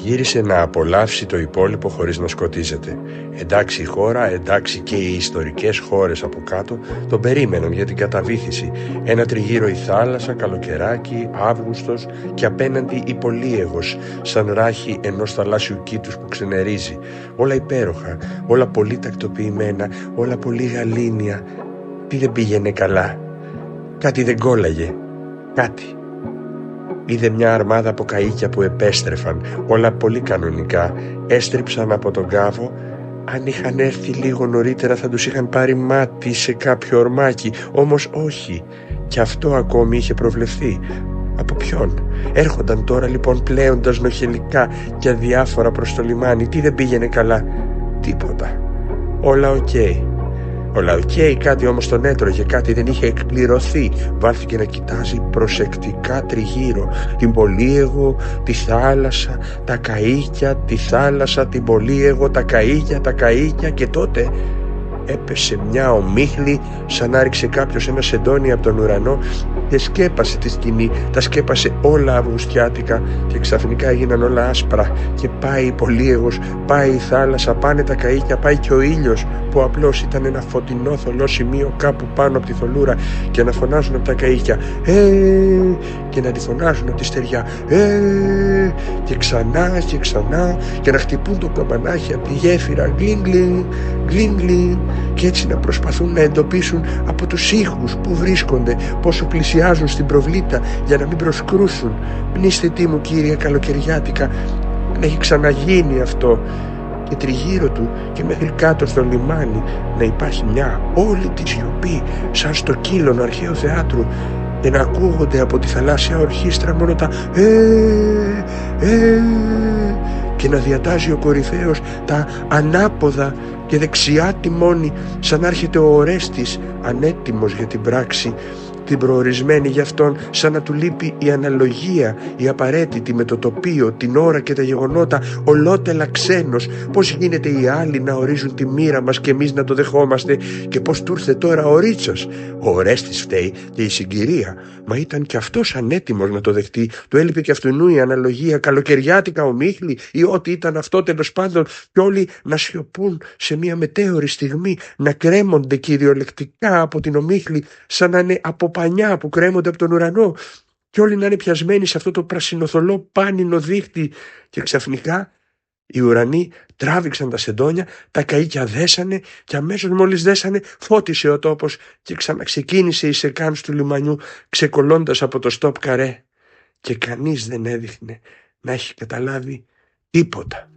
Γύρισε να απολαύσει το υπόλοιπο χωρίς να σκοτίζεται. Εντάξει η χώρα, εντάξει και οι ιστορικές χώρες από κάτω τον περίμεναν για την καταβήθηση. Ένα τριγύρο η θάλασσα, καλοκαιράκι, Αύγουστος και απέναντι η Πολύαιγος, σαν ράχη ενός θαλάσσιου κήτους που ξενερίζει. Όλα υπέροχα, όλα πολύ τακτοποιημένα, όλα πολύ γαλήνια. Τι δεν πήγαινε καλά? Κάτι δεν κόλλαγε. Κάτι. Είδε μια αρμάδα από καΐκια που επέστρεφαν, όλα πολύ κανονικά. Έστριψαν από τον κάβο. Αν είχαν έρθει λίγο νωρίτερα θα τους είχαν πάρει μάτι σε κάποιο ορμάκι. Όμως όχι. Και αυτό ακόμη είχε προβλεφθεί. Από ποιον? Έρχονταν τώρα λοιπόν πλέοντας νοχελικά και αδιάφορα προς το λιμάνι. Τι δεν πήγαινε καλά? Τίποτα. Όλα οκ. Όλα οκ, κάτι όμως τον έτρωγε, κάτι δεν είχε εκπληρωθεί. Βάλθηκε να κοιτάζει προσεκτικά τριγύρω. Την Πολύαιγο, τη θάλασσα, τα καΐκια, τη θάλασσα, την Πολύαιγο, τα καΐκια και τότε έπεσε μια ομίχλη σαν να ρίξε κάποιος ένα σεντόνι από τον ουρανό και σκέπασε τη σκηνή, τα σκέπασε όλα αυγουστιάτικα και ξαφνικά έγιναν όλα άσπρα και πάει η Πολύαιγος, πάει η θάλασσα, πάνε τα καΐκια, πάει και ο ήλιος που απλώς ήταν ένα φωτεινό θολό σημείο κάπου πάνω από τη θολούρα και να φωνάζουν από τα καΐκια και να τη φωνάζουν από τη στεριά και ξανά και ξανά και να χτυπούν το καμπανάκι από τη γέφυρα γκλιν και έτσι να προσπαθούν να εντοπίσουν από τους ήχους που βρίσκονται, πόσο πλησιάζουν στην προβλήτα για να μην προσκρούσουν. Πνίστε τι μου κύριε καλοκαιριάτικα, να έχει ξαναγίνει αυτό. Και τριγύρω του και μέχρι κάτω στο λιμάνι να υπάρχει μια όλη τη σιωπή σαν στο κύλωνο αρχαίου θεάτρου και να ακούγονται από τη θαλάσσια ορχήστρα μόνο τα και να διατάζει ο κορυφαίος τα ανάποδα και δεξιά τιμόνι σαν να έρχεται ο Ορέστης ανέτοιμος για την πράξη την προορισμένη για αυτόν, σαν να του λείπει η αναλογία, η απαραίτητη με το τοπίο, την ώρα και τα γεγονότα, ολότελα ξένος. Πώς γίνεται οι άλλοι να ορίζουν τη μοίρα μας και εμείς να το δεχόμαστε, και πώς του ήρθε τώρα ο Ρίτσος? Ο Ορέστης φταίει και η συγκυρία, μα ήταν και αυτός ανέτοιμος να το δεχτεί. Του έλειπε και αυτού η αναλογία, καλοκαιριάτικα ομίχλη ή ό,τι ήταν αυτό τέλος πάντων, κι όλοι να σιωπούν σε μια μετέωρη στιγμή, να κρέμονται κυριολεκτικά από την ομίχλη, σαν να είναι από πανιά που κρέμονται από τον ουρανό, και όλοι να είναι πιασμένοι σε αυτό το πρασινοθολό πάνινο δίχτυ. Και ξαφνικά οι ουρανοί τράβηξαν τα σεντόνια, τα καΐκια δέσανε και αμέσως μόλις δέσανε φώτισε ο τόπος και ξαναξεκίνησε η σεκάνς του λιμανιού ξεκολλώντας από το στόπ καρέ, και κανείς δεν έδειχνε να έχει καταλάβει τίποτα.